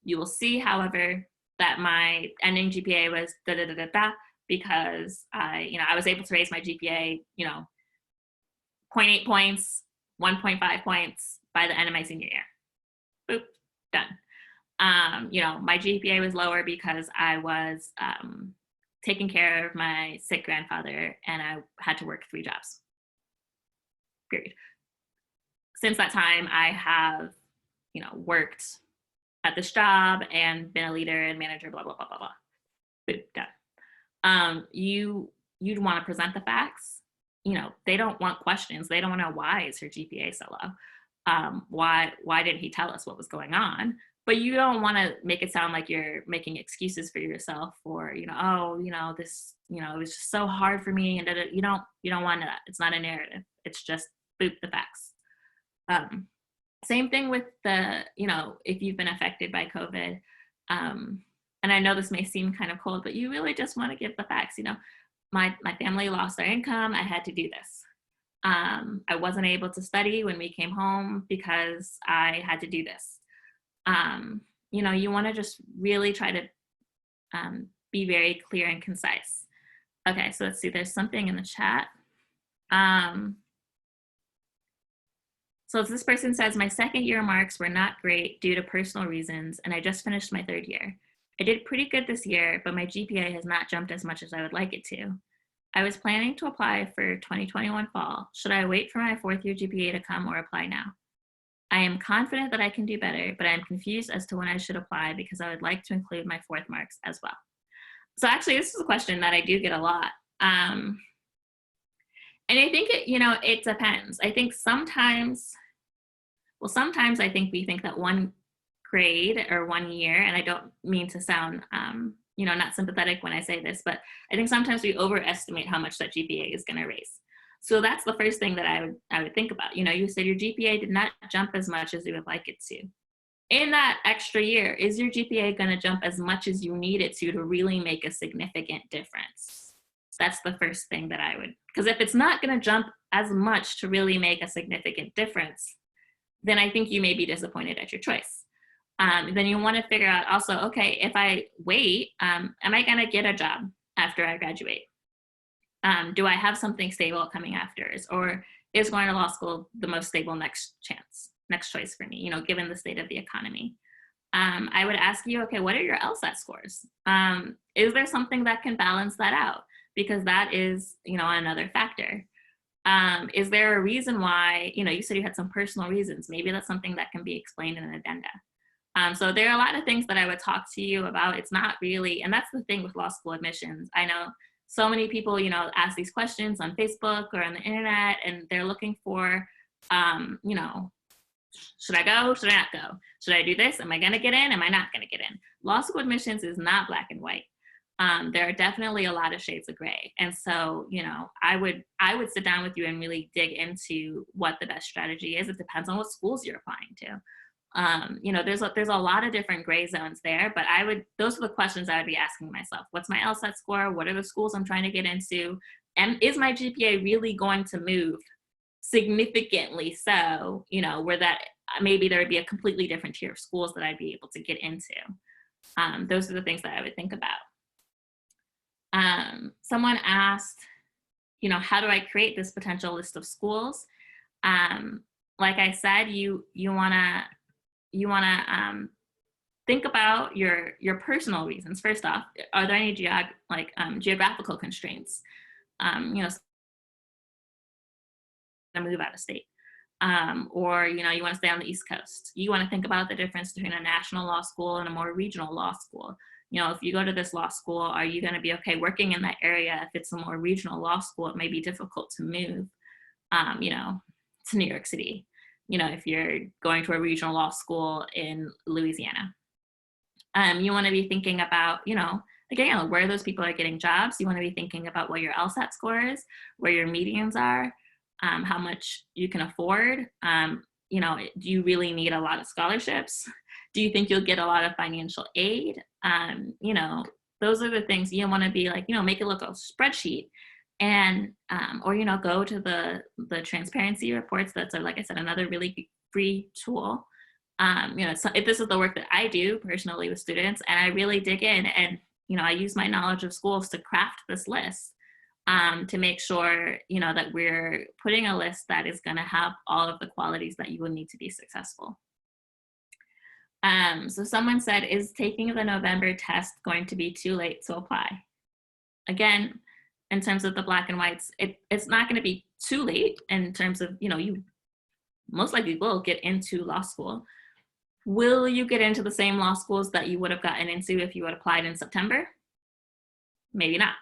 You will see, however, that my ending GPA was da da da da da because I was able to raise my GPA, 0.8 points, 1.5 points by the end of my senior year. Boop, done. My GPA was lower because I was taking care of my sick grandfather and I had to work 3 jobs. Period. Since that time, I have, worked at this job and been a leader and manager, blah, blah, blah, blah, blah. Boop, done. You'd want to present the facts. They don't want questions. They don't want to know why is her GPA so low. Why didn't he tell us what was going on? But you don't want to make it sound like you're making excuses for yourself or, this, it was just so hard for me. And you don't want that. It's not a narrative. It's just boop the facts. Same thing with the, if you've been affected by COVID, and I know this may seem kind of cold, but you really just want to give the facts. My family lost their income. I had to do this. I wasn't able to study when we came home because I had to do this. You want to just really try to be very clear and concise. Okay, so let's see. There's something in the chat. So this person says, my second year marks were not great due to personal reasons, and I just finished my 3rd year. I did pretty good this year, but my GPA has not jumped as much as I would like it to. I was planning to apply for 2021 fall. Should I wait for my 4th year GPA to come or apply now? I am confident that I can do better, but I am confused as to when I should apply because I would like to include my 4th marks as well. So actually, this is a question that I do get a lot. And I think it depends. I think sometimes I think we think that one grade or 1 year, and I don't mean to sound, not sympathetic when I say this, but I think sometimes we overestimate how much that GPA is going to raise. So that's the first thing that I would think about. You said your GPA did not jump as much as you would like it to. In that extra year, is your GPA going to jump as much as you need it to really make a significant difference? That's the first thing that I would, because if it's not going to jump as much to really make a significant difference, then I think you may be disappointed at your choice. Then you want to figure out also, okay, if I wait, am I going to get a job after I graduate? Do I have something stable coming after? Or is going to law school the most stable next choice for me, given the state of the economy? I would ask you, okay, what are your LSAT scores? Is there something that can balance that out? Because that is, another factor. Is there a reason why, you said you had some personal reasons. Maybe that's something that can be explained in an addenda. So there are a lot of things that I would talk to you about. It's not really, and that's the thing with law school admissions. I know so many people, ask these questions on Facebook or on the internet, and they're looking for, should I go? Should I not go? Should I do this? Am I going to get in? Am I not going to get in? Law school admissions is not black and white. There are definitely a lot of shades of gray. And so, I would sit down with you and really dig into what the best strategy is. It depends on what schools you're applying to. There's a lot of different gray zones there, but those are the questions I would be asking myself. What's my LSAT score? What are the schools I'm trying to get into? And is my GPA really going to move significantly so, where that maybe there would be a completely different tier of schools that I'd be able to get into? Those are the things that I would think about. Someone asked, how do I create this potential list of schools? Like I said, you want to think about your personal reasons. First off, are there any geographical constraints? To move out of state, or you want to stay on the East Coast. You want to think about the difference between a national law school and a more regional law school. if you go to this law school, are you going to be okay working in that area? If it's a more regional law school, it may be difficult to move, to New York City, if you're going to a regional law school in Louisiana. You want to be thinking about, again, where those people are getting jobs. You want to be thinking about what your LSAT score is, where your medians are, how much you can afford. Do you really need a lot of scholarships? Do you think you'll get a lot of financial aid? Those are the things you want to be like, make it look a spreadsheet and, or, go to the transparency reports. That's, like I said, another really free tool. If this is the work that I do personally with students, and I really dig in and, I use my knowledge of schools to craft this list to make sure, that we're putting a list that is going to have all of the qualities that you will need to be successful. So someone said, is taking the November test going to be too late to apply? Again, in terms of the black and whites, it's not going to be too late in terms of, you most likely will get into law school. Will you get into the same law schools that you would have gotten into if you had applied in September? Maybe not.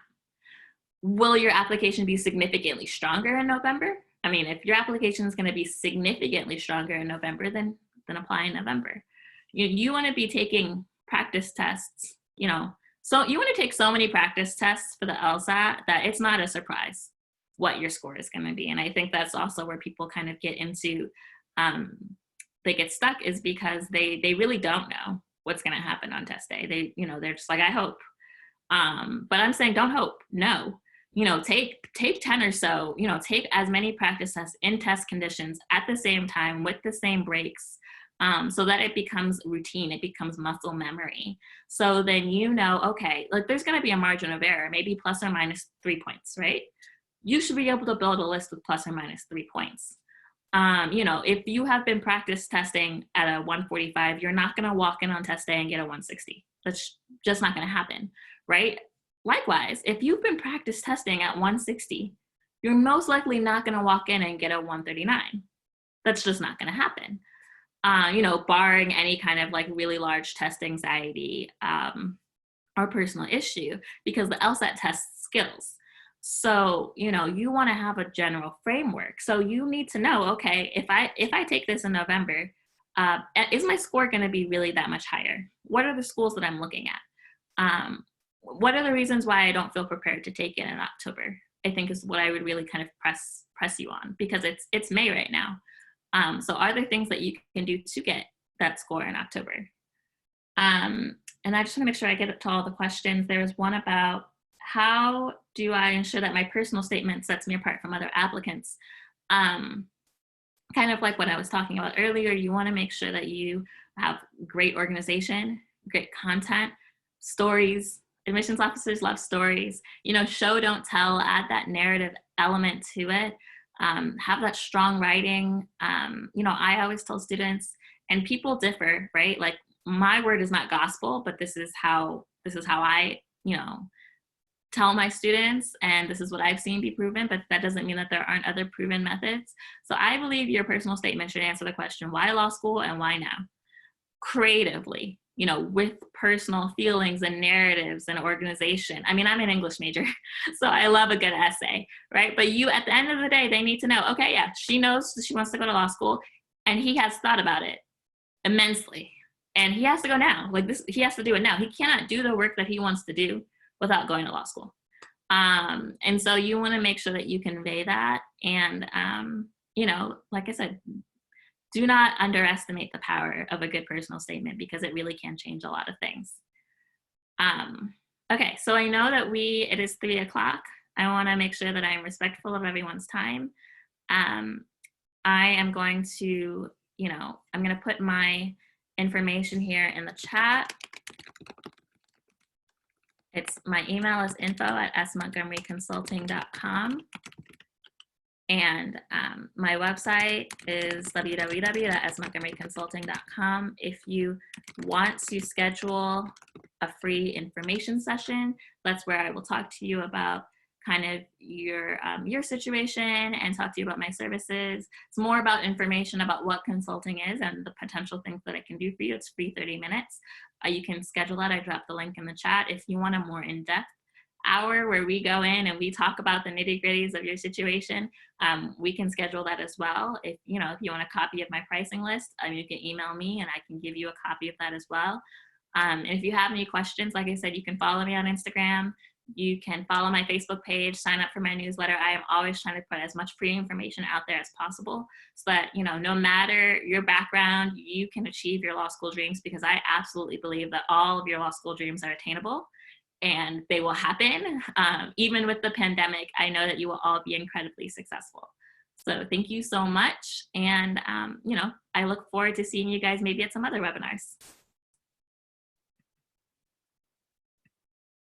Will your application be significantly stronger in November? I mean, if your application is going to be significantly stronger in November, then apply in November. You want to be taking practice tests, so you want to take so many practice tests for the LSAT that it's not a surprise what your score is going to be. And I think that's also where people kind of get into, they get stuck, is because they really don't know what's going to happen on test day. They're just like, I hope. But I'm saying, don't hope. No. Take 10 or so, take as many practice tests in test conditions at the same time with the same breaks, so that it becomes routine, it becomes muscle memory. So then, okay, like there's going to be a margin of error, maybe plus or minus 3 points, right? You should be able to build a list with plus or minus 3 points. If you have been practice testing at a 145, you're not going to walk in on test day and get a 160. That's just not going to happen, right? Likewise, if you've been practice testing at 160, you're most likely not going to walk in and get a 139. That's just not going to happen. Barring any kind of like really large test anxiety or personal issue, because the LSAT tests skills. So, you want to have a general framework. So you need to know, okay, if I take this in November, is my score going to be really that much higher? What are the schools that I'm looking at? What are the reasons why I don't feel prepared to take it in October? I think is what I would really kind of press you on, because it's May right now. So are there things that you can do to get that score in October? And I just want to make sure I get to all the questions. There was one about, how do I ensure that my personal statement sets me apart from other applicants? Kind of like what I was talking about earlier, you want to make sure that you have great organization, great content, stories. Admissions officers love stories. Show, don't tell, add that narrative element to it. Have that strong writing. I always tell students, and people differ, right? Like, my word is not gospel, but this is how I, tell my students, and this is what I've seen be proven, but that doesn't mean that there aren't other proven methods. So I believe your personal statement should answer the question, why law school and why now? Creatively, with personal feelings and narratives and organization. I mean, I'm an English major, so I love a good essay, right? But at the end of the day, they need to know, okay, yeah, she knows she wants to go to law school, and he has thought about it immensely, and he has to go now. Like this, he has to do it now. He cannot do the work that he wants to do without going to law school. And so you want to make sure that you convey that. And, like I said, do not underestimate the power of a good personal statement, because it really can change a lot of things. Okay, so I know that it is 3 o'clock. I want to make sure that I'm respectful of everyone's time. I am going to, I'm going to put my information here in the chat. My email is info@smontgomeryconsulting.com. And my website is www.smontgomeryconsulting.com. If you want to schedule a free information session, that's where I will talk to you about kind of your situation and talk to you about my services. It's more about information about what consulting is and the potential things that I can do for you. It's free 30 minutes. You can schedule that. I dropped the link in the chat. If you want a more in-depth hour where we go in and we talk about the nitty-gritties of your situation, we can schedule that as well. If you want a copy of my pricing list, you can email me and I can give you a copy of that as well. And if you have any questions, like I said, you can follow me on Instagram. You can follow my Facebook page, sign up for my newsletter. I am always trying to put as much free information out there as possible so that, no matter your background, you can achieve your law school dreams, because I absolutely believe that all of your law school dreams are attainable and they will happen. Even with the pandemic, I know that you will all be incredibly successful. So thank you so much. And, I look forward to seeing you guys maybe at some other webinars.